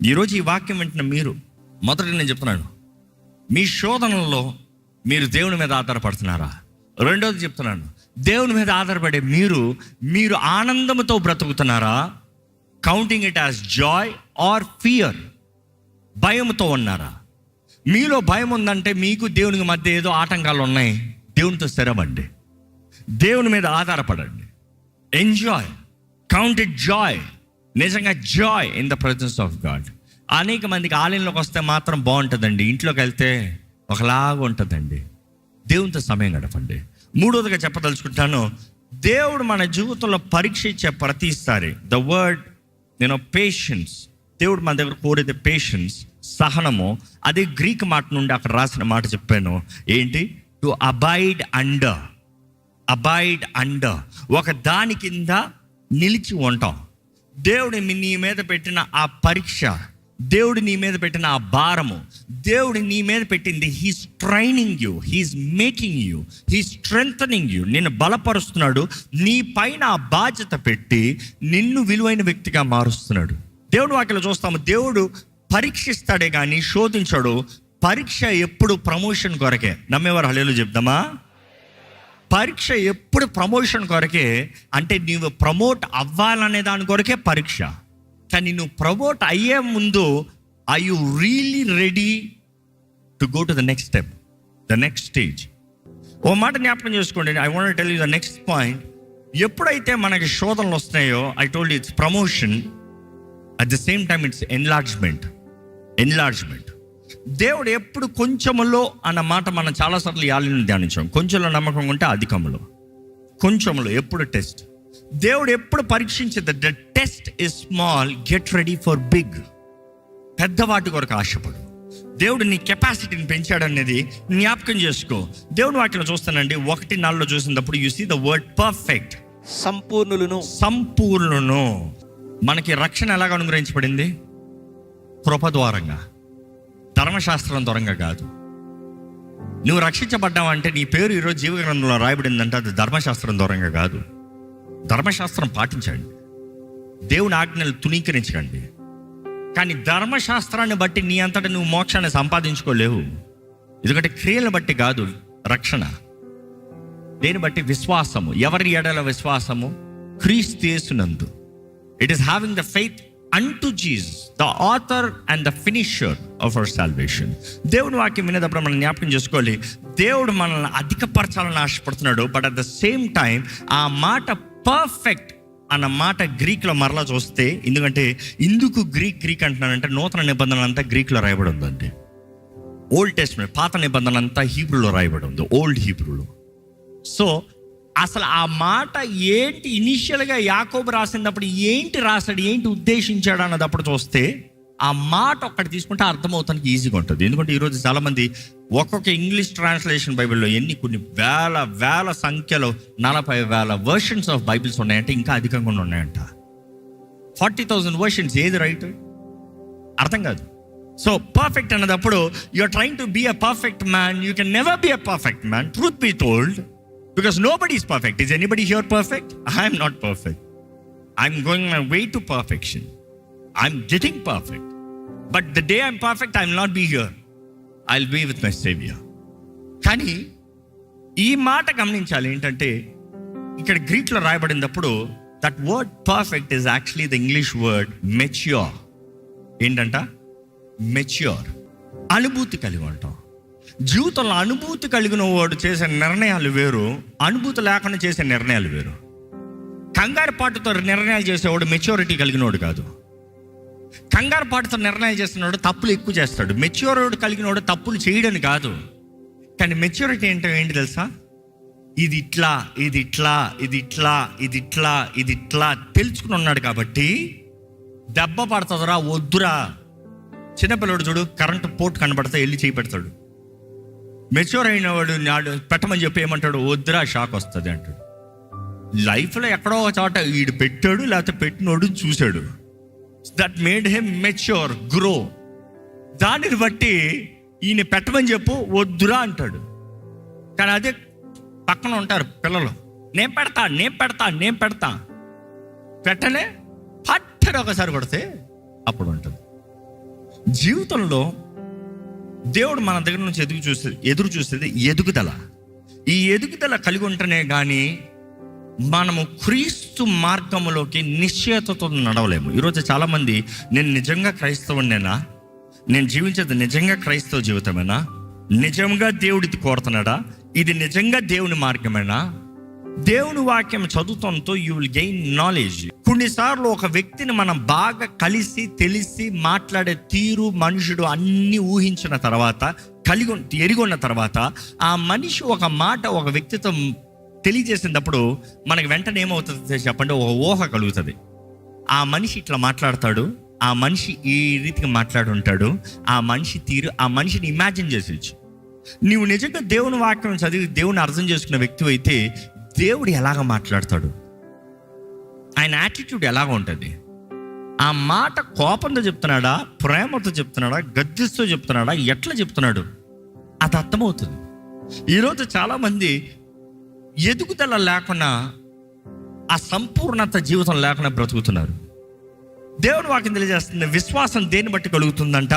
ఈరోజు ఈ వాక్యం వింటున్న మీరు, మొదట నేను చెప్తున్నాను, మీ శోధనలో మీరు దేవుని మీద ఆధారపడుతున్నారా? రెండోది చెప్తున్నాను, దేవుని మీద ఆధారపడే మీరు ఆనందంతో బ్రతుకుతున్నారా? Counting it as joy or fear? భయంతో ఉన్నారా? మీలో భయం ఉందంటే మీకు దేవునికి మధ్య ఏదో ఆటంకాలు ఉన్నాయి. దేవునితో స్థిరమండి, దేవుని మీద ఆధారపడండి. Enjoy, count it joy. నిజంగా joy in the presence of God. అనేక మందికి ఆలయంలోకి వస్తే మాత్రం బాగుంటుందండి, ఇంట్లోకి వెళ్తే ఒకలాగా ఉంటుందండి. దేవునితో సమయం గడపండి. మూడోదిగా చెప్పదలుచుకుంటాను, దేవుడు మన జీవితంలో పరీక్ష ఇచ్చే ప్రతిసారి ద వర్డ్ పేషెన్స్, దేవుడు మన దగ్గర కోరేది పేషెన్స్, సహనము. అదే గ్రీక్ మాట నుండి అక్కడ రాసిన మాట చెప్పాను. ఏంటి? To abide under. Abide under, ఒక దాని కింద నిలిచి ఉంటాం. దేవుడు నీ మీద పెట్టిన ఆ పరీక్ష, దేవుడు నీ మీద పెట్టిన ఆ భారము, దేవుడు నీ మీద పెట్టింది, he's training you, he's making you, he's strengthening you. నిన్ను బలపరుస్తున్నాడు. నీ పైన ఆ బాధ్యత పెట్టి నిన్ను విలువైన వ్యక్తిగా మారుస్తున్నాడు. దేవుడు వాక్యలో చూస్తాము, దేవుడు పరీక్షిస్తాడే కానీ శోధించాడు. పరీక్ష ఎప్పుడు ప్రమోషన్ కొరకే. నమ్మేవారు హల్లెలూయా చెప్దామా? పరీక్ష ఎప్పుడు ప్రమోషన్ కొరకే. అంటే నీవు ప్రమోట్ అవ్వాలనే దాని కొరకే పరీక్ష. కానీ నువ్వు ప్రమోట్ అయ్యే ముందు are you really ready to go to the next step, the next stage? ఓ మాట జ్ఞాపకం చేసుకోండి. I want tell you the next point. ఎప్పుడైతే మనకి శోధనలు వస్తున్నాయో, I told you it's promotion, at the same time it's enlargement. దేవుడు ఎప్పుడు కొంచెములో అన్న మాట మనం చాలాసార్లు యాలిని ధ్యానించాం. కొంచెంలో నమ్మకం ఉంటే అధికంలో, కొంచెంలో ఎప్పుడు టెస్ట్. దేవుడు ఎప్పుడు పరీక్షించేది, the test is small, get ready for big. పెద్దవాటి కొరకు ఆశపడు. దేవుడు నీ కెపాసిటీని పెంచాడనేది జ్ఞాపకం చేసుకో. దేవుని వాక్యం చూస్తానండి, 1:4 చూసినప్పుడు you see the word perfect. సంపూర్ణులను. మనకి రక్షణ ఎలాగ అనుగ్రహించబడింది? కృప ద్వారంగా, ధర్మశాస్త్రం ద్వారంగా కాదు. నువ్వు రక్షించబడ్డావంటే నీ పేరు ఈరోజు జీవగ్రంథంలో రాయబడిందంటే అది ధర్మశాస్త్రం ద్వారంగా కాదు. ధర్మశాస్త్రం పాటించండి, దేవుని ఆజ్ఞలు తునీకరించకండి. కానీ ధర్మశాస్త్రాన్ని బట్టి నీ అంతటా నువ్వు మోక్షాన్ని సంపాదించుకోలేవు. ఎందుకంటే క్రియలను బట్టి కాదు రక్షణ. దేని బట్టి? విశ్వాసము. ఎవరి ఎడల విశ్వాసము? క్రీస్తు యేసునందు. It is having the faith unto Jesus, the author and the finisher of our salvation. దేవుని వాక్యం వినేటప్పుడు మనం జ్ఞాపకం చేసుకోవాలి, దేవుడు మనల్ని అధికపరచాలని ఆశపడుతున్నాడు. But at the same time ఆ మాట పర్ఫెక్ట్ అన్న మాట గ్రీక్లో మరలా చూస్తే, ఎందుకంటే ఇందుకు గ్రీక్ అంటున్నానంటే నూతన నిబంధన అంతా గ్రీక్లో రాయబడి ఉందండి. ఓల్డ్ టెస్ట్మెంట్, పాత నిబంధన అంతా హీబ్రూలో రాయబడి ఉంది, ఓల్డ్ హీబ్రూలో. సో అసలు ఆ మాట ఏంటి, ఇనిషియల్గా యాకోబు రాసినప్పుడు ఏంటి రాశాడు, ఏంటి ఉద్దేశించాడు అన్నదప్పుడు చూస్తే ఆ మాట ఒక్కటి తీసుకుంటే అర్థమవుతానికి ఈజీగా ఉంటుంది. ఎందుకంటే ఈరోజు చాలామంది ఒక్కొక్క ఇంగ్లీష్ ట్రాన్స్లేషన్ బైబిల్లో కొన్ని వేల సంఖ్యలో 40,000 వర్షన్స్ ఆఫ్ బైబిల్స్ ఉన్నాయంటే, ఇంకా అధికంగా ఉన్నాయంట. 40,000 వర్షన్స్. ఏది రైట్? అర్థం కాదు. సో పర్ఫెక్ట్ అన్నదప్పుడు you are trying to be a perfect man. You can never be a perfect man, truth be told. Because nobody is perfect. Is anybody here perfect? I am not perfect. I'm going my way to perfection. I'm getting perfect. But the day I'm perfect, I will not be here. I'll be with my Savior. కానీ ఈ మాట గమనించాలి. ఏంటంటే ఇక్కడ గ్రీక్లో రాయబడినప్పుడు that word perfect is actually the English word mature. ఏంటంట? Mature. అనుభూతి కలిగి ఉంటాం. జీవితంలో అనుభూతి కలిగిన వాడు చేసే నిర్ణయాలు వేరు, అనుభూతి లేకుండా చేసే నిర్ణయాలు వేరు. కంగారు పాటుతో నిర్ణయాలు చేసేవాడు మెచ్యూరిటీ కలిగినోడు కాదు. కంగారు పాటుతో నిర్ణయాలు చేసినవాడు తప్పులు ఎక్కువ చేస్తాడు. మెచ్యూరిటీ కలిగినవాడు తప్పులు చేయడని కాదు. కానీ మెచ్యూరిటీ అంటే ఏంటి తెలుసా? ఇది ఇట్లా, ఇది ఇట్లా, ఇది ఇట్లా, ఇది ఇట్లా, ఇది ఇట్లా తెలుసుకుని ఉన్నాడు. కాబట్టి దెబ్బ పడుతుందిరా, వద్దురా. చిన్నపిల్లడు చూడు, కరెంటు పోర్ట్ కనబడితే వెళ్ళి చేయి పెడతాడు. మెచ్యూర్ అయిన వాడు నాడు పెట్టమని చెప్పి ఏమంటాడు? వద్దురా, షాక్ వస్తుంది అంటాడు. లైఫ్లో ఎక్కడో ఒక చోట వీడు పెట్టాడు, లేకపోతే పెట్టినోడు చూశాడు. That made him mature, grow. దానిని బట్టి ఈయన పెట్టమని చెప్పు, వద్దురా అంటాడు. కానీ అదే పక్కన ఉంటారు పిల్లలు, నేను పెడతా పెట్టలే పట్టని ఒకసారి కొడితే అప్పుడు ఉంటుంది. జీవితంలో దేవుడు మన దగ్గర నుంచి ఎదురు చూసేది ఎదుగుదల. ఈ ఎదుగుదల కలిగి ఉంటేనే కానీ మనము క్రీస్తు మార్గంలోకి నిశ్చయతతో నడవలేము. ఈరోజు చాలామంది, నేను నిజంగా క్రైస్తవునేనా, నేను జీవించేది నిజంగా క్రైస్తవ జీవితమేనా, నిజంగా దేవుడిది కోరుతున్నాడా, ఇది నిజంగా దేవుని మార్గమేనా? దేవుని వాక్యం చదువుతంతో యూ విల్ గెయిన్ నాలెడ్జ్. కొన్నిసార్లు ఒక వ్యక్తిని మనం బాగా కలిసి తెలిసి మాట్లాడే తీరు, మనుషుడు అన్నీ ఊహించిన తర్వాత, ఎరిగొన్న తర్వాత ఆ మనిషి ఒక మాట ఒక వ్యక్తితో తెలియజేసినప్పుడు మనకి వెంటనే ఏమవుతుంది చెప్పండి? ఒక ఊహ కలుగుతుంది. ఆ మనిషి ఇట్లా మాట్లాడతాడు, ఆ మనిషి ఈ రీతిగా మాట్లాడుంటాడు, ఆ మనిషి తీరు, ఆ మనిషిని ఇమాజిన్ చేసేయచ్చు. నీవు నిజంగా దేవుని వాక్యం చదివి దేవుని అర్థం చేసుకున్న వ్యక్తి అయితే దేవుడు ఎలాగ మాట్లాడతాడు, ఆయన యాటిట్యూడ్ ఎలాగ ఉంటుంది, ఆ మాట కోపంతో చెప్తున్నాడా, ప్రేమతో చెప్తున్నాడా, గద్దిస్తూ చెప్తున్నాడా, ఎట్లా చెప్తున్నాడు, అది అర్థమవుతుంది. ఈరోజు చాలామంది ఎదుగుదల లేకుండా, ఆ సంపూర్ణత జీవితం లేకుండా బ్రతుకుతున్నారు. దేవుని వాక్యం తెలియజేస్తుంది, విశ్వాసం దేన్ని బట్టి కలుగుతుందంట?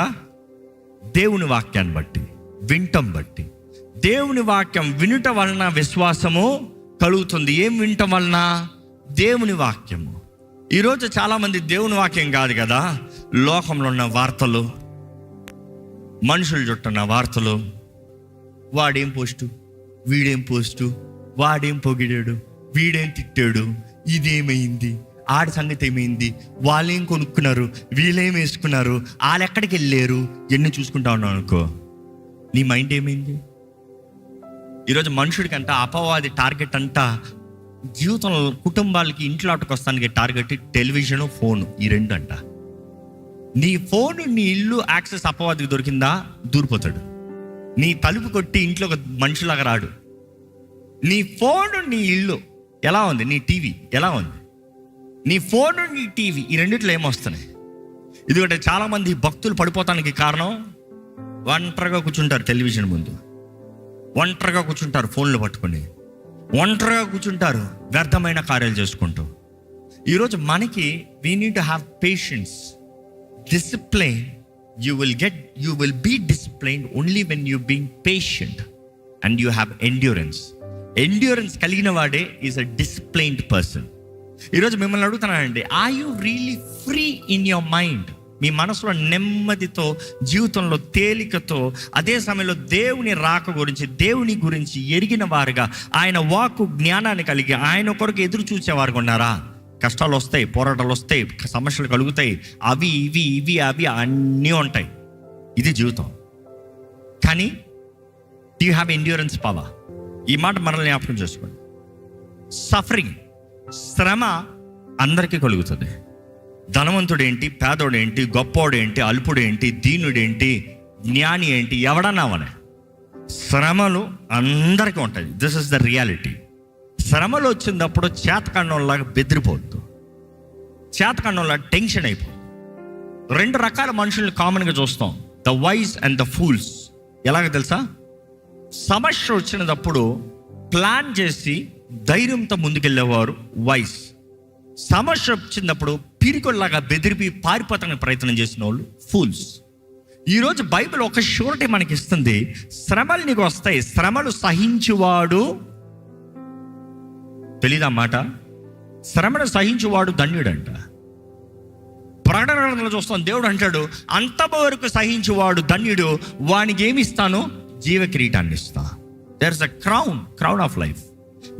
దేవుని వాక్యాన్ని బట్టి, వింటం బట్టి. దేవుని వాక్యం వినుట వలన విశ్వాసము కలుగుతుంది. ఏం వినటం వలన? దేవుని వాక్యము. ఈరోజు చాలామంది దేవుని వాక్యం కాదు కదా, లోకంలో ఉన్న వార్తలు, మనుషులు చుట్టన్న వార్తలు, వాడేం పోస్టు, వీడేం పోస్టు, వాడేం పొగిడాడు, వీడేం తిట్టాడు, ఇదేమైంది, ఆడి సంగతి ఏమైంది, వాళ్ళేం కొనుక్కున్నారు, వీళ్ళేం వేసుకున్నారు, వాళ్ళు ఎక్కడికి వెళ్ళారు, ఎన్ని చూసుకుంటా ఉన్నావు అనుకో, నీ మైండ్ ఏమైంది? ఈరోజు మనుషుడికి అంట అపవాది టార్గెట్ అంట జీవితంలో, కుటుంబాలకి ఇంట్లో అటుకొస్తానికి టార్గెట్ టెలివిజను, ఫోను, ఈ రెండు అంట. నీ ఫోను, నీ ఇల్లు యాక్సెస్ అపవాదికి దొరికిందా, దూరిపోతాడు. నీ తలుపు కొట్టి ఇంట్లో ఒక మనిషిలాగా రాడు. నీ ఫోను, నీ ఇల్లు ఎలా ఉంది, నీ టీవీ ఎలా ఉంది, నీ ఫోను, నీ టీవీ, ఈ రెండిట్లో ఏమొస్తున్నాయి? ఎందుకంటే చాలామంది భక్తులు పడిపోతానికి కారణం, ఒంటరిగా కూర్చుంటారు టెలివిజన్ ముందు, ఒంటరిగా కూర్చుంటారు ఫోన్లు పట్టుకొని, ఒంటరిగా కూర్చుంటారు వ్యర్థమైన కార్యాలు చేసుకుంటూ. ఈరోజు మనకి we need to have patience, discipline. You will be disciplined only when you being patient and you have endurance. Endurance కలిగిన వాడే ఈజ్ అ డిసిప్లైన్డ్ పర్సన్. ఈరోజు మిమ్మల్ని అడుగుతున్నానండి, are you really free in your mind? మీ మనసులో నెమ్మదితో, జీవితంలో తేలికతో, అదే సమయంలో దేవుని రాక గురించి, దేవుని గురించి ఎరిగిన వారుగా, ఆయన వాక్కు జ్ఞానాన్ని కలిగి ఆయన కొరకు ఎదురు చూసేవారుగా ఉన్నారా? కష్టాలు వస్తాయి, పోరాటాలు వస్తాయి, సమస్యలు కలుగుతాయి, అవి ఇవి అన్నీ ఉంటాయి. ఇది జీవితం. కానీ do you have endurance power? ఈ మాట మనల్ని జ్ఞాపకం చేసుకోండి. సఫరింగ్, శ్రమ అందరికీ కలుగుతుంది. ధనవంతుడేంటి, పేదోడేంటి, గొప్పోడేంటి, అల్పుడేంటి, దీనుడేంటి, జ్ఞాని ఏంటి, ఎవడన్నావనే శ్రమలు అందరికీ ఉంటాయి. This is the reality. శ్రమలు వచ్చినప్పుడు చేతకండంలాగా బెదిరిపోద్దు, చేతకండంలాగా టెన్షన్ అయిపోద్దు. రెండు రకాల మనుషుల్ని కామన్గా చూస్తాం, the wise and the fools. ఎలాగ తెలుసా? సమస్య వచ్చినప్పుడు ప్లాన్ చేసి ధైర్యంతో ముందుకెళ్ళేవారు వైజ్. సమస్య వచ్చినప్పుడు పిరికొల్లాగా బెదిరిపి పారిపోతానికి ప్రయత్నం చేసిన వాళ్ళు ఫూల్స్. ఈరోజు బైబిల్ ఒక షూరిటీ మనకి ఇస్తుంది, శ్రమలు నీకు వస్తాయి, శ్రమలు సహించువాడు, తెలీదా మాట? శ్రమను సహించువాడు ధన్యుడంట. ప్రకటనలో చూస్తాం, దేవుడు అంటాడు, అంతవరకు సహించువాడు ధన్యుడు, వానికి ఏమి ఇస్తాను? జీవ కిరీటాన్ని ఇస్తా. There is a crown of life.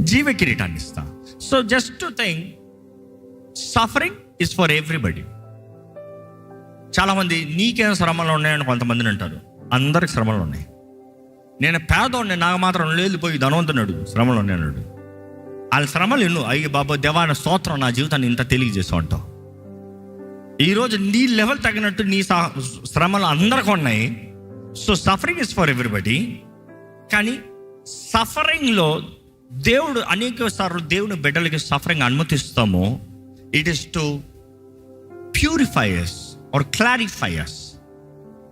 జీవ కిరీటాన్ని ఇస్తా. So just to think, suffering is for everybody. చాలామంది నీకేం శ్రమలు ఉన్నాయని కొంతమందిని అంటారు. అందరికి శ్రమలు ఉన్నాయి. నేను పేదోడిని, నాకు మాత్రం లేదు, పోయి ధనవంతుడు శ్రమలు ఉన్నాయన్నాడు. వాళ్ళ శ్రమలు ఎన్నో. అయ్యి బాబా దేవాన స్తోత్రం, నా జీవితాన్ని ఇంత తెలియజేస్తూ ఉంటావు. ఈరోజు నీ లెవెల్ తగినట్టు నీ శ్రమలు అందరికీ ఉన్నాయి. So suffering is for everybody. కానీ సఫరింగ్లో దేవుడు అనేక సార్లు దేవుని బిడ్డలకి సఫరింగ్ అనుమతిస్తాము. It is to purify us or clarify us.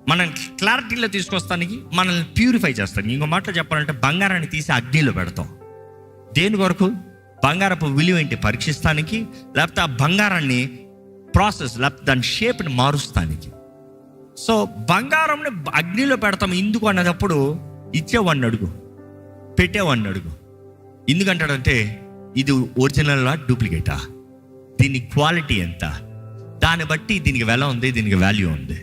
మనం క్లారిటీలో తీసుకొస్తానికి, మనల్ని ప్యూరిఫై చేస్తానికి. ఇంకో మాటలో చెప్పాలంటే, బంగారాన్ని తీసి అగ్నిలో పెడతాం. దేని కొరకు? బంగారపు విలువ ఏంటి పరీక్షిస్తానికి, లేకపోతే ఆ బంగారాన్ని ప్రాసెస్, లేకపోతే దాని షేప్ని మారుస్తానికి. సో బంగారంని అగ్నిలో పెడతాం ఎందుకు అన్నదప్పుడు ఇచ్చేవాడిని అడుగు, పెట్టేవాడిని అడుగు. ఎందుకంటాడంటే ఇది ఒరిజినల్లా డూప్లికేటా, దీని క్వాలిటీ ఎంత, దాన్ని బట్టి దీనికి వెల ఉంది, దీనికి వాల్యూ ఉంది.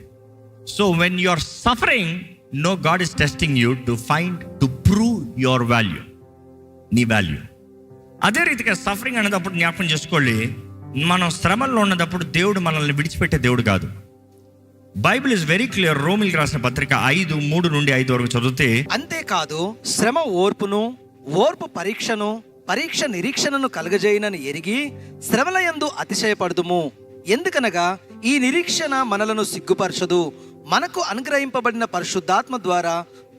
So when you are suffering, no God is testing you to prove your value, నీ వాల్యూ. అదే రీతిగా సఫరింగ్ అనేటప్పుడు జ్ఞాపకం చేసుకోండి, మనం శ్రమల్లో ఉన్నప్పుడు దేవుడు మనల్ని విడిచిపెట్టే దేవుడు కాదు. Bible is very clear. రోమిల్కి రాసిన పత్రిక 5:3-5 వరకు చదివితే, అంతేకాదు శ్రమ ఓర్పును, ఓర్పు పరీక్షను, పరీక్ష నిరీక్షణను కలుగజేయనని ఎరిగి శ్రమల యందు అతిశయపడుదుము. ఎందుకనగా ఈ నిరీక్షణ మనలను సిగ్గుపరచదు, మనకు అనుగ్రహింపబడిన పరిశుద్ధాత్మ ద్వారా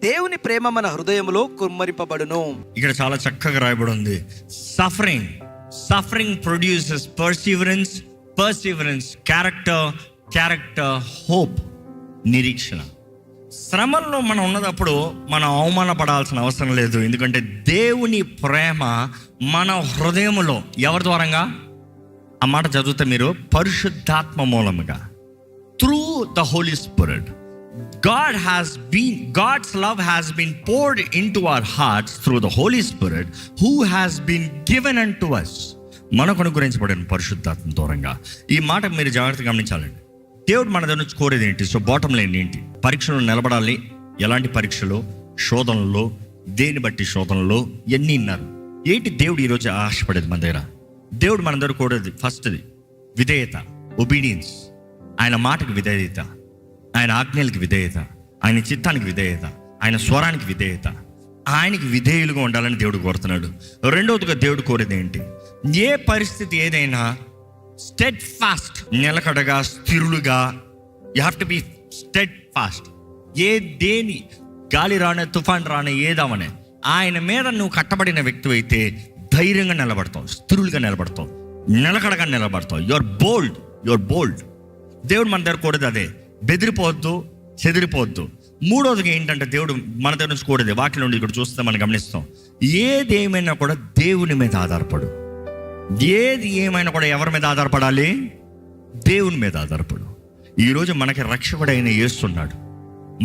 దేవుని ప్రేమ మన హృదయములో కుమ్మరింపబడును. ఇక్కడ చాలా చక్కగా రాయబడి ఉంది, suffering produces perseverance character hope, నిరీక్షణ. శ్రమల్లో మనం ఉన్నప్పుడు మనం అవమానపడాల్సిన అవసరం లేదు. ఎందుకంటే దేవుని ప్రేమ మన హృదయములో ఎవరి ద్వారంగా, ఆ మాట చదివితే మీరు, పరిశుద్ధాత్మ మూలముగా, through the holy spirit. God's love has been poured into our hearts through the Holy Spirit who has been given unto us. మనకు అనుగ్రహించబడిన పరిశుద్ధాత్మ దూరంగా. ఈ మాట మీరు జాగ్రత్తగా గమనించాలండి. దేవుడు మన దగ్గర నుంచి కోరేది ఏంటి? సో బాటమ్ లైన్ ఏంటి? పరీక్షలు నిలబడాలి. ఎలాంటి పరీక్షలు? శోధనలో, దేని బట్టి శోధనలో, ఎన్ని ఉన్నారు ఏంటి? దేవుడు ఈరోజు ఆశపడేది మన దగ్గర. దేవుడు మన దగ్గర కోరేది ఫస్ట్ది విధేయత, ఒబీడియన్స్. ఆయన మాటకి విధేయత, ఆయన ఆజ్ఞలకి విధేయత, ఆయన చిత్తానికి విధేయత, ఆయన స్వరానికి విధేయత. ఆయనకి విధేయులుగా ఉండాలని దేవుడు కోరుతున్నాడు. రెండవదిగా దేవుడు కోరేది ఏంటి? ఏ పరిస్థితి ఏదైనా స్టెడ్ ఫాస్ట్, నిలకడగా, స్థిరులుగా. You have to be steadfast. దేని గాలి రానే, తుఫాన్ రానే, ఏదామనే ఆయన మీద నువ్వు కట్టబడిన వ్యక్తి అయితే ధైర్యంగా నిలబడతావు, స్థిరులుగా నిలబడతావు, నిలకడగా నిలబడతావు. యువర్ బోల్డ్. దేవుడు మన దగ్గర కోరేది అదే. బెదిరిపోవద్దు, చెదిరిపోవద్దు. మూడోదిగా ఏంటంటే దేవుడు మన దగ్గర నుంచి కోరేది, వాక్యం నుండి ఇక్కడ చూస్తే మనం గమనిస్తాం, ఏది ఏమైనా కూడా దేవుని మీద ఆధారపడు. ఏది ఏమైనా కూడా ఎవరి మీద ఆధారపడాలి? దేవుని మీద ఆధారపడు. ఈరోజు మనకి రక్షకుడైన యేసున్నాడు.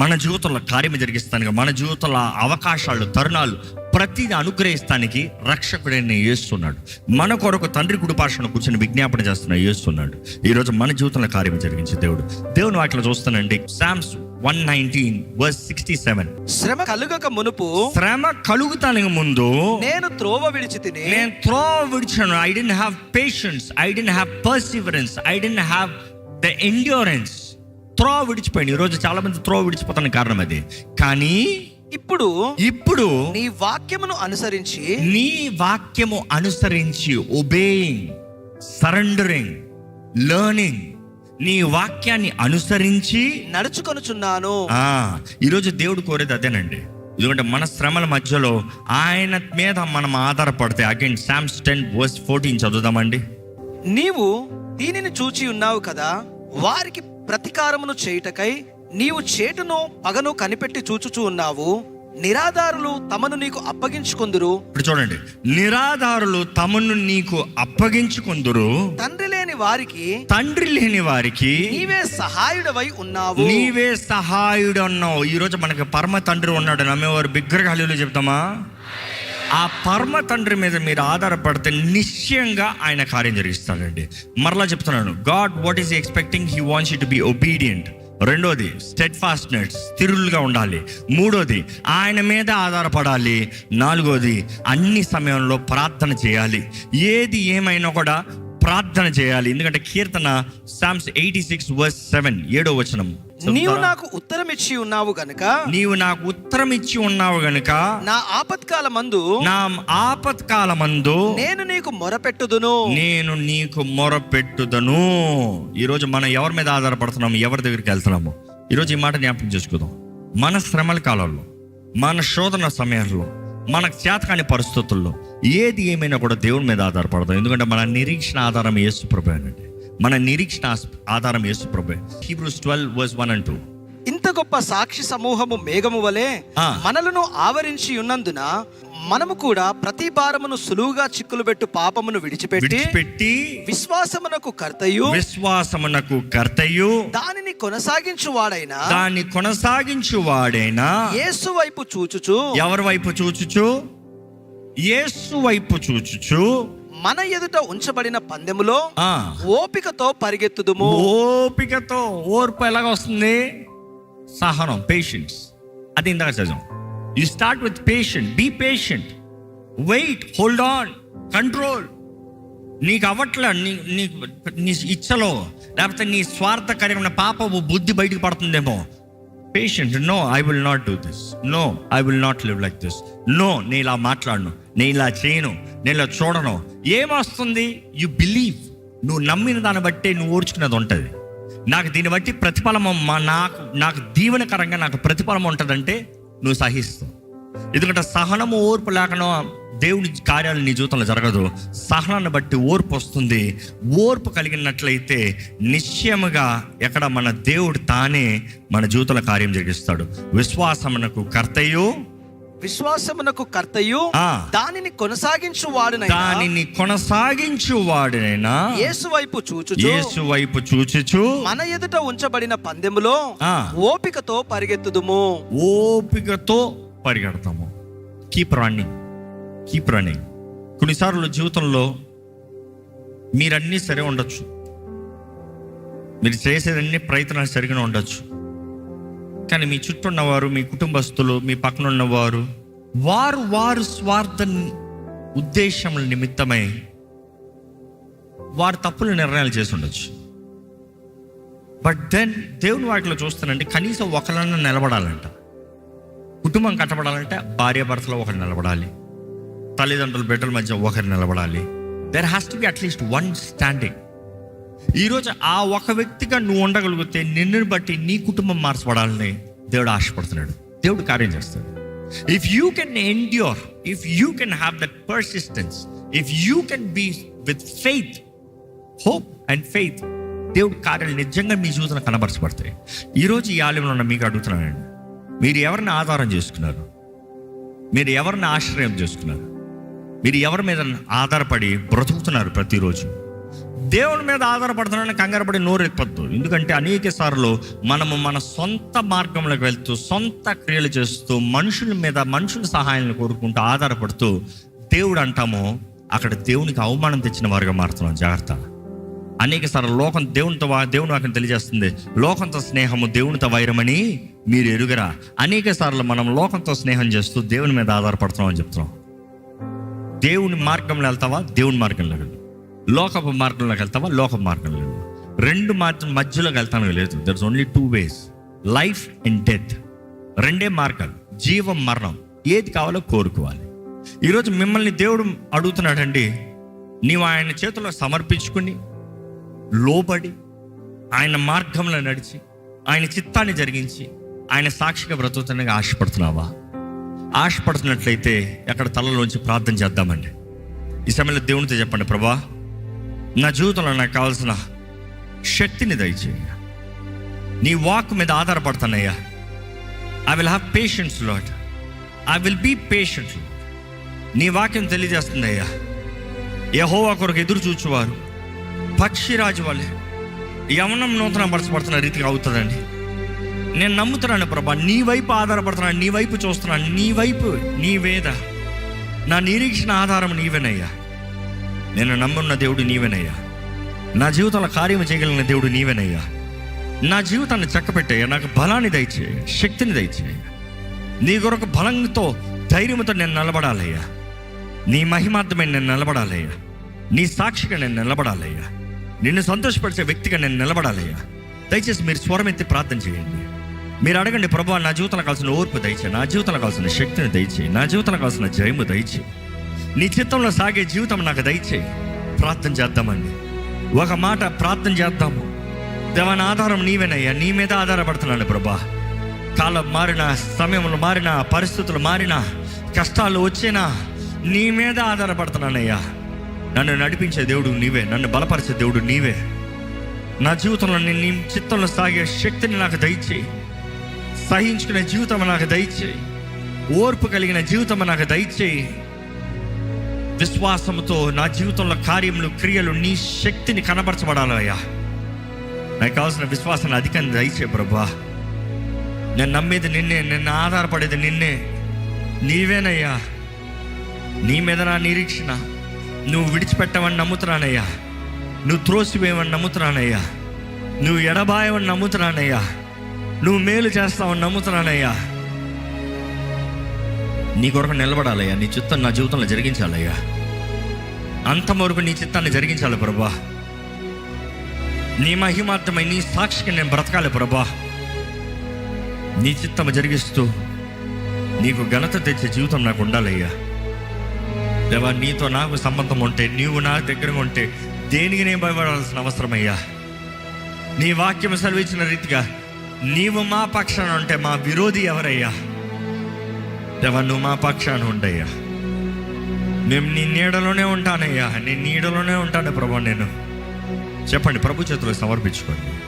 మన జీవితంలో కార్యం జరిగిస్తానికి, మన జీవితంలో అవకాశాలు, తరుణాలు ప్రతిదీ అనుగ్రహిస్తానికి రక్షకుడైన యేసున్నాడు. మన కొరకు తండ్రి కుడిపార్శ్వన కూర్చొని విజ్ఞాపన చేస్తున్న యేసున్నాడు. ఈరోజు మన జీవితంలో కార్యం జరిగించే దేవుని వాటిలో చూస్తానండి. Psalms 119:67. శ్రమ కలుగక మునుపు, శ్రమ కలుగుతానికి ముందు నేను త్రోవ విడిచాను. I didn't have patience, I didn't have perseverance, I didn't have the endurance. త్రోవ విడిచిపోయింది. ఈరోజు చాలా మంది త్రోవ విడిచిపోతానికి కారణం అది. కానీ ఇప్పుడు నీ వాక్యము అనుసరించి ఒబేయింగ్, సరెండరింగ్, లెర్నింగ్, నీ వాక్యాన్ని అనుసరించి నడుచుకొనుచున్నాను. ఈరోజు దేవుడు కోరేది అదేనండి. ఎందుకంటే మన శ్రమల మధ్యలో ఆయన మీద మనం ఆధారపడితే, అగైన్ Psalms 10:14 చదువుదామండి. నీవు దీనిని చూచి ఉన్నావు కదా, వారికి ప్రతీకారమును చేయుటకై నీవు చేటును పగను కనిపెట్టి చూచుచూ ఉన్నావు. నిరాధారులు తమను నీకు అప్పగించుకొందురు. ఇప్పుడు చూడండి, నిరాధారులు తమను నీకు అప్పగించుకొందురు. తండ్రి లేని వారికి నీవే సహాయుడవై ఉన్నావు. ఈరోజు మనకి పరమ తండ్రి ఉన్నాడు. నమ్మేవారు బిగ్గరగా హల్లెలూయా చెప్తామా? ఆ పరమ తండ్రి మీద మీరు ఆధారపడితే నిశ్చయంగా ఆయన కార్యం జరిగిస్తాడండి. మరలా చెప్తున్నాను, God what is expecting? He wants you to be obedient. రెండోది స్టెడ్ ఫాస్ట్నెస్, స్థిరులుగా ఉండాలి. మూడోది ఆయన మీద ఆధారపడాలి. నాలుగోది అన్ని సమయంలో ప్రార్థన చేయాలి. ఏది ఏమైనా కూడా ప్రార్థన చేయాలి. ఎందుకంటే కీర్తన Psalms 86:7, 7వ వచనం, నీవు నాకు ఉత్తరం ఇచ్చి ఉన్నావు గనుక నా ఆపత్కాలమందు నేను నీకు మొరపెట్టుదును. ఈరోజు మనం ఎవరి మీద ఆధారపడుతున్నాము? ఎవరి దగ్గరికి వెళ్తున్నాము? ఈరోజు ఈ మాట జ్ఞాపకం చేసుకుందాం. మన శ్రమల కాలంలో, మన శోధన సమయంలో, మనకు చేతకాని పరిస్థితుల్లో ఏది ఏమైనా కూడా దేవుని మీద ఆధారపడతాం. ఎందుకంటే మన నిరీక్షణ ఆధారం యేసు ప్రభువే అనండి. మన నిరీక్షణ ఆధారం యేసు ప్రభువే. Hebrews 12:1-2. ఇంత గొప్ప సాక్షి సమూహము మేఘము వలె మనలను ఆవరించి ఉన్నందున మనము కూడా ప్రతి భారమును సులువుగా చిక్కులు పెట్టు పాపమును విడిచిపెట్టి విశ్వాసమునకు కర్తయు దానిని కొనసాగించువాడైనా యేసు వైపు చూచుచు. ఎవరి వైపు చూచుచు? యేసు వైపు చూచుచు మన ఎదుట ఉంచబడిన పందెములో ఓపికతో పరిగెత్తుదుము. ఓపికతో. ఓర్పు ఎలాగ వస్తుంది? సహనం, పేషెన్స్. అది ఇందాక చదివాం. You start with patient. Be patient, wait, hold on, control. నీకు అవ్వట్లే, నీ ఇచ్చలో లేకపోతే నీ స్వార్థకరమైన పాపపు బుద్ధి బయటకు పడుతుందేమో. Patient. No, I will not do this. No, I will not live like this. No, నేను ఇలా మాట్లాడను, నేను ఇలా చేయను, నేను ఇలా చూడను. ఏమొస్తుంది? You believe. నువ్వు నమ్మిన దాన్ని బట్టే నువ్వు ఓర్చుకునేది ఉంటుంది. నాకు దీన్ని బట్టి ప్రతిఫలం, నాకు దీవెనకరంగా నాకు ప్రతిఫలం ఉంటుందంటే నువ్వు సహిస్తావు. ఎందుకంటే సహనము, ఓర్పు లేకుండా దేవుని కార్యాలు నీ జీవితంలో జరగదు. సహనాన్ని బట్టి ఓర్పు వస్తుంది. ఓర్పు కలిగినట్లయితే నిశ్చయముగా ఎక్కడ మన దేవుడు తానే మన జీవితంలో కార్యం జరిగిస్తాడు. విశ్వాసమునకు కర్తయు దానిని కొనసాగించువాడునైనా యేసు వైపు చూచుచు మన ఎదుట ఉంచబడిన పందెములో ఓపికతో పరిగెడతాము. Keep running. కొన్నిసార్లు జీవితంలో మీరన్నీ సరే ఉండొచ్చు, మీరు చేసేదన్నీ ప్రయత్నాలు సరిగా ఉండొచ్చు, కానీ మీ చుట్టూ ఉన్నవారు, మీ కుటుంబస్తులు, మీ పక్కన ఉన్నవారు వారు స్వార్థ ఉద్దేశముల నిమిత్తమై వారు తప్పులు నిర్ణయాలు చేసి ఉండొచ్చు. బట్ దెన్ దేవుని వాటిలో చూస్తానంటే కనీసం ఒకరినన్నా నిలబడాలంట. కుటుంబం కట్టబడాలంటే భార్యాభర్తలో ఒకరు నిలబడాలి, తల్లిదండ్రుల బిడ్డల మధ్య ఒకరు నిలబడాలి. There has to be at least one standing. ఈరోజు ఆ ఒక వ్యక్తిగా నువ్వు ఉండగలిగితే నిన్ను బట్టి నీ కుటుంబం మార్చబడాలని దేవుడు ఆశపడుతున్నాడు. దేవుడు కార్యం చేస్తాడు. If you can endure, if you can have that persistence, if you can be with faith, hope and faith, దేవుడి కార్యాలు నిజంగా మీ జీవితంలో కనబరచబడతాయి. ఈరోజు ఈ ఆలయంలో ఉన్న మీకు అడుగుతున్నానండి, మీరు ఎవరిని ఆధారం చేసుకున్నారు? మీరు ఎవరిని ఆశ్రయం చేసుకున్నారు? మీరు ఎవరి మీద ఆధారపడి బ్రతుకుతున్నారు? ప్రతిరోజు దేవుని మీద ఆధారపడుతున్నారని కంగారపడి నోరెప్పద్దు. ఎందుకంటే అనేక సార్లు మనము మన సొంత మార్గంలోకి వెళ్తూ, సొంత క్రియలు చేస్తూ, మనుషుల సహాయాన్ని కోరుకుంటూ ఆధారపడుతూ దేవుడు అంటాము, అక్కడ దేవునికి అవమానం తెచ్చిన వారుగా మారుతున్నాం. జాగ్రత్త. అనేక సార్లు దేవుని వాక్యం తెలియజేస్తుంది, లోకంతో స్నేహము దేవునితో వైరమని మీరు ఎరుగరా. అనేక సార్లు మనం లోకంతో స్నేహం చేస్తూ దేవుని మీద ఆధారపడుతున్నాం అని చెప్తున్నాం. దేవుని మార్గంలో వెళ్తావా? దేవుని మార్గంలో వెళ్ళు. లోకపు మార్గంలోకి వెళ్తావా? లోకపు మార్గంలో వెళ్ళు. రెండు మధ్యలోకి వెళ్తాను లేదు. దర్స్ only 2 ways, life and death. రెండే మార్గాలు, జీవం మరణం. ఏది కావాలో కోరుకోవాలి. ఈరోజు మిమ్మల్ని దేవుడు అడుగుతున్నాడండి, నీవు ఆయన చేతుల్లో సమర్పించుకుని లోబడి ఆయన మార్గంలో నడిచి ఆయన చిత్తాన్ని జరిగించి ఆయన సాక్షిగా బ్రతుకుతున్నగా ఆశపడుతున్నావా? ఆశపడుతున్నట్లయితే ఎక్కడ తలలోంచి ప్రార్థన చేద్దామండి. ఈ సమయంలో దేవునితో చెప్పండి, ప్రభా, నా జీవితంలో నాకు కావాల్సిన శక్తిని దయచేయ. నీ వాక్ మీద ఆధారపడుతున్నాయ్యా. I will have patience Lord, I will be patient. నీ వాక్యం తెలియజేస్తుందయ్యా, యెహోవా కొరకు ఎదురు చూచువారు పక్షిరాజు వలె యవనం నూతన పరచబడుతున్న రీతిగా అవుతుందండి. నేను నమ్ముతున్నాను ప్రభా, నీ వైపు ఆధారపడుతున్నాను, నీ వైపు చూస్తున్నాను, నీ వైపు, నీ వేద, నా నిరీక్షణ ఆధారం నీవేనయ్యా. నేను నమ్మున్న దేవుడు నీవేనయ్యా. నా జీవితంలో కార్యం చేయగలిగిన దేవుడు నీవేనయ్యా. నా జీవితాన్ని చక్కపెట్టయ్యా. నాకు బలాన్ని దయచేయ, శక్తిని దయచేయ. నీ కొరకు బలంతో, ధైర్యంతో నేను నిలబడాలయ్యా. నీ మహిమార్థమైన నేను నిలబడాలయ్యా. నీ సాక్షిగా నేను నిలబడాలయ్యా. నిన్ను సంతోషపరిచే వ్యక్తిగా నేను నిలబడాలయ్యా. దయచేసి మీరు స్వరం ఎత్తి ప్రార్థన చేయండి. మీరు అడగండి, ప్రభువా, నా జీవితంలో కావాల్సిన ఓర్పు దయచేయి, నా జీవితంలో కావాల్సిన శక్తిని దయచేయి, నా జీవితంలో కావాల్సిన జయము దయచేయి, నీ చిత్తంలో సాగే జీవితం నాకు దయచేయి. ప్రార్థన చేద్దామండి. ఒక మాట ప్రార్థన చేద్దాము. దేవాని ఆధారం నీవేనయ్యా. నీ మీద ఆధారపడుతున్నాను ప్రభా. కాలం మారినా, సమయంలో మారినా, పరిస్థితులు మారినా, కష్టాలు వచ్చినా నీ మీద ఆధారపడుతున్నానయ్యా. నన్ను నడిపించే దేవుడు నీవే, నన్ను బలపరిచే దేవుడు నీవే. నా జీవితంలో నీ చిత్తంలో సాగే శక్తిని నాకు దయచేయి, సహించుకునే జీవితం నాకు దయచేయి, ఓర్పు కలిగిన జీవితం నాకు దయచేయి. విశ్వాసంతో నా జీవితంలో కార్యములు, క్రియలు నీ శక్తిని కనబరచబడాలయ్యా. నాకు కావాల్సిన విశ్వాసాన్ని అధికంగా దయచే ప్రభా. నేను నమ్మేది నిన్నే, నిన్ను ఆధారపడేది నిన్నే, నీవేనయ్యా. నీ మీద నా నిరీక్షణ. నువ్వు విడిచిపెట్టవని నమ్ముతున్నానయ్యా. నువ్వు త్రోసివేయమని నమ్ముతున్నానయ్యా. నువ్వు ఎడబాయమని నమ్ముతున్నానయ్యా. నువ్వు మేలు చేస్తావని నమ్ముతున్నానయ్యా. నీ కొరకు నిలబడాలయ్యా. నీ చిత్తం నా జీవితంలో జరిగించాలయ్యా. అంతం వరకు నీ చిత్తాన్ని జరిగించాలి ప్రభా. నీ మహిమార్థమై నీ సాక్షికి నేను బ్రతకాలి ప్రభా. నీ చిత్తము జరిగిస్తూ నీకు ఘనత తెచ్చే జీవితం నాకు ఉండాలయ్యా. దేవా, నీతో నాకు సంబంధం ఉంటే, నీవు నా దగ్గరగా ఉంటే దేనికి నేను భయపడాల్సిన అవసరమయ్యా. నీ వాక్యం సెలవిచ్చిన రీతిగా నీవు మా పక్షాన ఉంటే మా విరోధి ఎవరయ్యా? దేవా, నువ్వు మా పక్షాన ఉండయ్యా. మేము నీ నీడలోనే ఉంటానయ్యా. నీ నీడలోనే ఉంటాను ప్రభా. నేను చెప్పండి, ప్రభు చేతుల్లో సమర్పించుకోండి.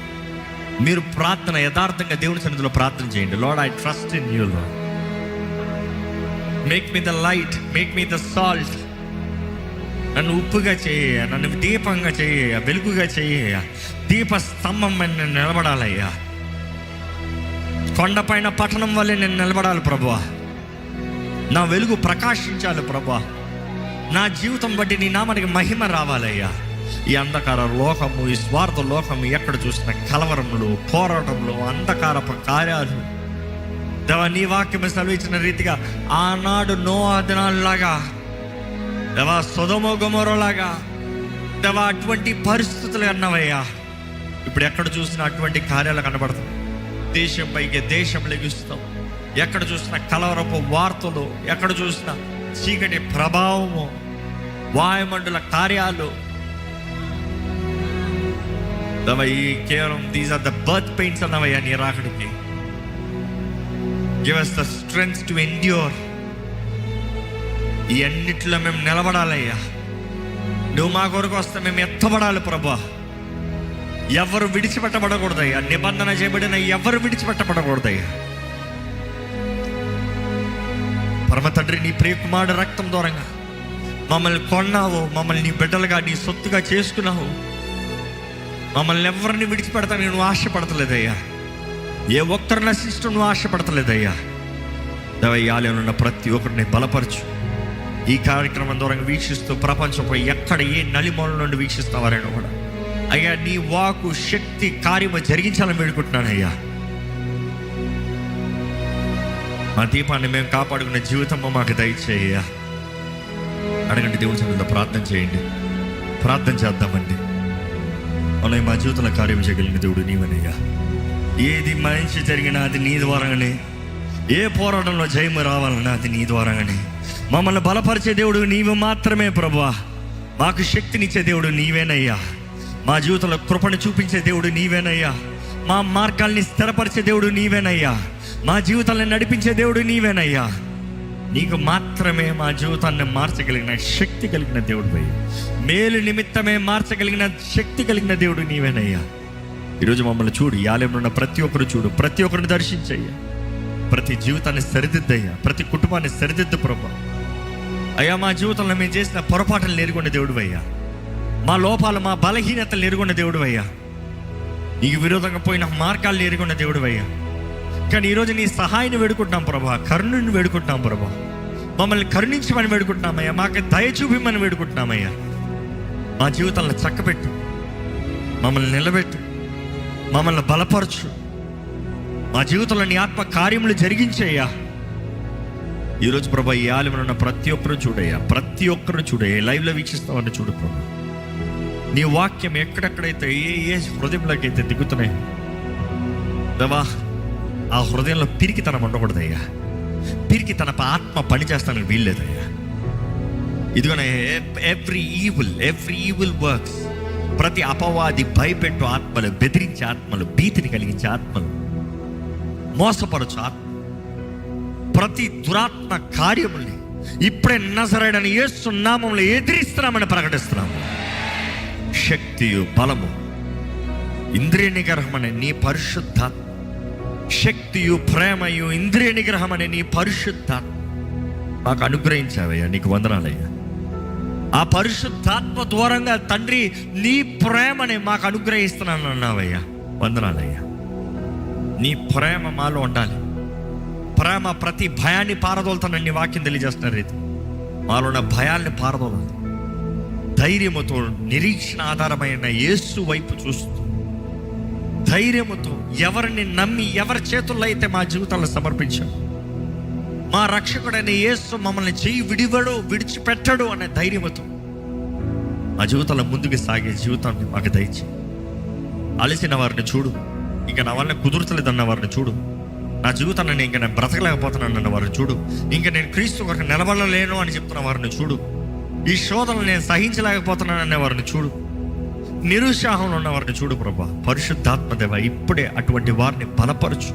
మీరు ప్రార్థన యథార్థంగా దేవుని సన్నిధిలో ప్రార్థన చేయండి. Lord, I trust in you lord. Make me the light, make me the salt. నన్ను ఉప్పుగా చేయ, నన్ను దీపంగా చేయ, వెలుగుగా చేయ. దీప స్తంభం నేను నిలబడాలయ్యా. కొండపైన పట్టణం వల్లే నేను నిలబడాలి ప్రభువా. నా వెలుగు ప్రకాశించాలి ప్రభువా. నా జీవితం బట్టి నీ నామానికి మహిమ రావాలయ్యా. ఈ అంధకార లోకము, ఈ స్వార్థ లోకము, ఎక్కడ చూసిన కలవరములు, పోరాటములు, అంధకారపు కార్యాలు, దేవా నీ వాక్యం సెలవిచ్చిన రీతిగా ఆనాడు నోవహు దినాల్లాగా, దేవా సొదొమ గొమొర్రాలాగా, దేవా అటువంటి పరిస్థితులు అన్నవయ్యా. ఇప్పుడు ఎక్కడ చూసినా అటువంటి కార్యాలు కనబడుతుంది. దేశం పైకి దేశం లెగిస్తాం. ఎక్కడ చూసినా కలవరపు వార్తలు, ఎక్కడ చూసినా చీకటి ప్రభావము, వాయుమండల కార్యాలు. దేవా ఈ కేవలం these are the birth pains అన్నవయ్యా నీ రాకడికి. Give us the strength to endure. ఈ అన్నిట్లో మేము నిలబడాలయ్యా. నువ్వు మా కొరకు వస్తే మేము ఎత్తబడాలి ప్రభా. ఎవరు విడిచిపెట్టబడకూడదయ్యా. నిబంధన చేయబడిన ఎవరు విడిచిపెట్టబడకూడదయ్యా. పరమ తండ్రి, నీ ప్రియకుమారుడు రక్తం దూరంగా మమ్మల్ని కొన్నావు. మమ్మల్ని నీ బిడ్డలుగా, నీ సొత్తుగా చేసుకున్నావు. మమ్మల్ని ఎవరిని విడిచిపెడతాను నువ్వు ఆశపడతలేదయ్యా. ఏ ఒక్కరిని నశించడం నువ్వు ఆశపడతలేదయ్యా. దేవా, ఈ ఆలయంలో ఉన్న ప్రతి ఒక్కరిని బలపరచు. ఈ కార్యక్రమం ద్వారా వీక్షిస్తూ ప్రపంచంపై ఎక్కడ ఏ నలిమూల నుండి వీక్షిస్తావారైనా కూడా అయ్యా నీ వాకు శక్తి కార్యము జరిగించాలని వేడుకుంటున్నానయ్యా. మా దీపాన్ని మేము కాపాడుకునే జీవితము మాకు దయచేయ్యా. అడగండి, దేవుని సన్నిధిలో ప్రార్థన చేయండి. ప్రార్థన చేద్దామండి. అవునా, మా జీవితంలో కార్యం చేయగలిగిన దేవుడు నీవనయ్యా. ఏది మంచి జరిగినా అది నీ ద్వారానే. ఏ పోరాటంలో జయము రావాలన్నా అది నీ ద్వారానే. మమ్మల్ని బలపరిచే దేవుడు నీవు మాత్రమే ప్రభువా. మాకు శక్తినిచ్చే దేవుడు నీవేనయ్యా. మా జీవితంలో కృపను చూపించే దేవుడు నీవేనయ్యా. మా మార్గాల్ని స్థిరపరిచే దేవుడు నీవేనయ్యా. మా జీవితాన్ని నడిపించే దేవుడు నీవేనయ్యా. నీకు మాత్రమే మా జీవితాన్ని మార్చగలిగిన శక్తి కలిగిన దేవుడు అయ్యా. మేలు నిమిత్తమే మార్చగలిగిన శక్తి కలిగిన దేవుడు నీవేనయ్యా. ఈరోజు మమ్మల్ని చూడు. ఈ ఆలయంలో ఉన్న ప్రతి ఒక్కరు చూడు. ప్రతి ఒక్కరిని దర్శించయ్యా. ప్రతి జీవితాన్ని సరిదిద్దయ్యా. ప్రతి కుటుంబాన్ని సరిదిద్దు ప్రభా. అయ్యా, మా జీవితంలో మేము చేసిన పొరపాటులు ఎరుగున్న దేవుడు అయ్యా. మా లోపాలు, మా బలహీనతలు ఎరుగున్న దేవుడు అయ్యా. నీకు విరోధంగా పోయిన మార్గాలు ఎరుగున్న దేవుడు అయ్యా. కానీ ఈరోజు నీ సహాయాన్ని వేడుకుంటున్నాం ప్రభా. కరుణను వేడుకుంటున్నాం ప్రభా. మమ్మల్ని కరుణించమని వేడుకుంటున్నామయ్యా. మాకు దయ చూపిమని వేడుకుంటున్నామయ్యా. మా జీవితాలను చక్కబెట్టు. మమ్మల్ని నిలబెట్టు. మమ్మల్ని బలపరచు. మా జీవితంలో నీ ఆత్మ కార్యములు జరిగించయ్యా. ఈరోజు ప్రభా ఈ ఆలయంలో ఉన్న ప్రతి ఒక్కరు చూడయ్యా. ప్రతి ఒక్కరు చూడయ్యా. లైవ్లో వీక్షిస్తామని చూడు ప్రభా. నీ వాక్యం ఎక్కడెక్కడైతే ఏ హృదయంలోకి అయితే దిగుతున్నాయి దేవా, ఆ హృదయంలో పిరికితనం ఉండకూడదయ్యా. పిరికి తన ఆత్మ పని చేస్తానికి వీల్లేదయ్యా. ఇదిగోనే ఎవ్రీ ఈవిల్ వర్క్స్, ప్రతి అపవాది భయపెట్టు ఆత్మలు, బెదిరించే ఆత్మలు, భీతిని కలిగించే ఆత్మలు, మోసపరచు ఆత్మ, ప్రతి దురాత్మ కార్యముల్ని ఇప్పుడే నజరేయుడైన యేసు నామములో ఎదిరిస్తున్నామని ప్రకటిస్తున్నాము. శక్తియు బలము ఇంద్రియ నిగ్రహమనే నీ పరిశుద్ధాత్మ శక్తియు, ప్రేమయు, ఇంద్రియ నిగ్రహం అనే నీ పరిశుద్ధాత్మ మాకు అనుగ్రహించావయ్యా. నీకు వందనాలయ్యా. ఆ పరిశుద్ధాత్మ ద్వారంగా తండ్రి నీ ప్రేమని మాకు అనుగ్రహిస్తున్నాను అన్నావయ్యా. వందనాలయ్యా. నీ ప్రేమ మాలో ఉండాలి. ప్రేమ ప్రతి భయాన్ని పారదోలుతానని నీ వాక్యం తెలియజేస్తున్న రీతి మాలో ఉన్న భయాల్ని పారదోలాలి. ధైర్యముతో, నిరీక్షణ ఆధారమైన యేసు వైపు చూస్తూ ధైర్యముతో ఎవరిని నమ్మి ఎవరి చేతుల్లో అయితే మా జీవితాలను సమర్పించాం, మా రక్షకుడైన యేసు మమ్మల్ని విడిచిపెట్టడు అనే ధైర్యముతో మా జీవితంలో ముందుకు సాగే జీవితాన్ని మాకు దయచి. అలసిన వారిని చూడు, ఇక నా వల్ల కుదురుతలేదన్న వారిని చూడు, నా జీవితాన్ని ఇంకా నేను బ్రతకలేకపోతున్నాను అన్న వారిని చూడు, ఇంకా నేను క్రీస్తు కొరకు నిలబడలేను అని చెప్తున్న వారిని చూడు, ఈ శోధనలు నేను సహించలేకపోతున్నాను అనే వారిని చూడు, నిరుత్సాహంలో ఉన్న వారిని చూడు ప్రభా. పరిశుద్ధాత్మ దేవ, ఇప్పుడే అటువంటి వారిని బలపరచు,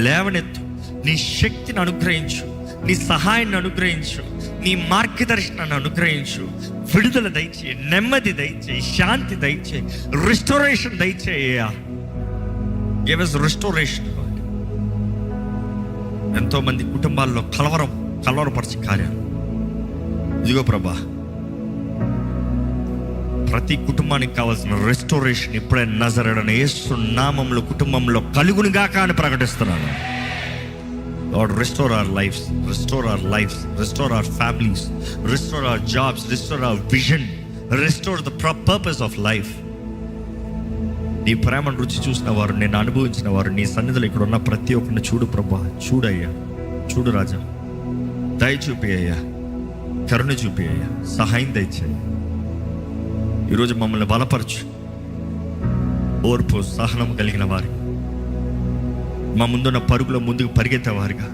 లేవనెత్తు, నీ శక్తిని అనుగ్రహించు, నీ సహాయాన్ని అనుగ్రహించు, నీ మార్గదర్శనాన్ని అనుగ్రహించు, విడుదల దయచే, నెమ్మది దయచే, శాంతి దయచే, రిస్టోరేషన్ దయచేయ. Give us restoration. ఎంతో మంది కుటుంబాల్లో కలవరపరిచే కార్యాలు ఇదిగో ప్రభా. ప్రతి కుటుంబానికి కావాల్సిన రెస్టోరేషన్ ఇప్పుడే నజరేయుడైన యేసు నామములో కుటుంబంలో కలుగునుగాక అని ప్రకటిస్తున్నాను. Lord, restore our lives, restore our lives, restore our families, restore our jobs, restore our vision, restore the purpose of life. నీ ప్రేమను రుచి చూసిన వారు, నేను అనుభవించిన వారు నీ సన్నిధిలో ఇక్కడ ఉన్న ప్రతి ఒక్కరిని చూడు ప్రభా. చూడయ్యా, చూడు రాజా, దయ చూపి అయ్యా, కరుణ చూపి అయ్యా, సహాయం దయచేయ. ఈరోజు మమ్మల్ని బలపరచు, ఓర్పు సహనం కలిగిన వారి, మా ముందున్న పరుగులో ముందుకు పరిగెత్తేవారుగా,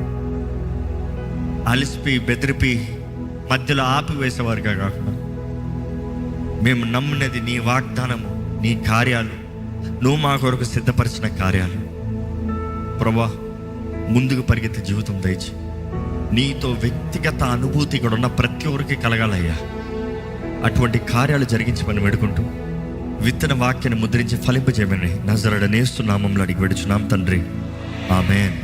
అలిసిపి బెదిరిపి మధ్యలో ఆపివేసేవారుగా కాకుండా, మేము నమ్మినది నీ వాగ్దానము, నీ కార్యాలు, నువ్వు మా కొరకు సిద్ధపరిచిన కార్యాలు ప్రభా, ముందుకు పరిగెత్తే జీవితం దయచి. నీతో వ్యక్తిగత అనుభూతి ఇక్కడ ఉన్న ప్రతి ఒక్కరికి కలగాలయ్యా. అటువంటి కార్యాలు జరిగించమని వేడుకుంటూ విత్తన వాక్యాన్ని ముద్రించి ఫలింపజేయమని నజరేయుడైన యేసు నామములో అడిగి వేడుచున్నాం తండ్రి. ఆమేన్.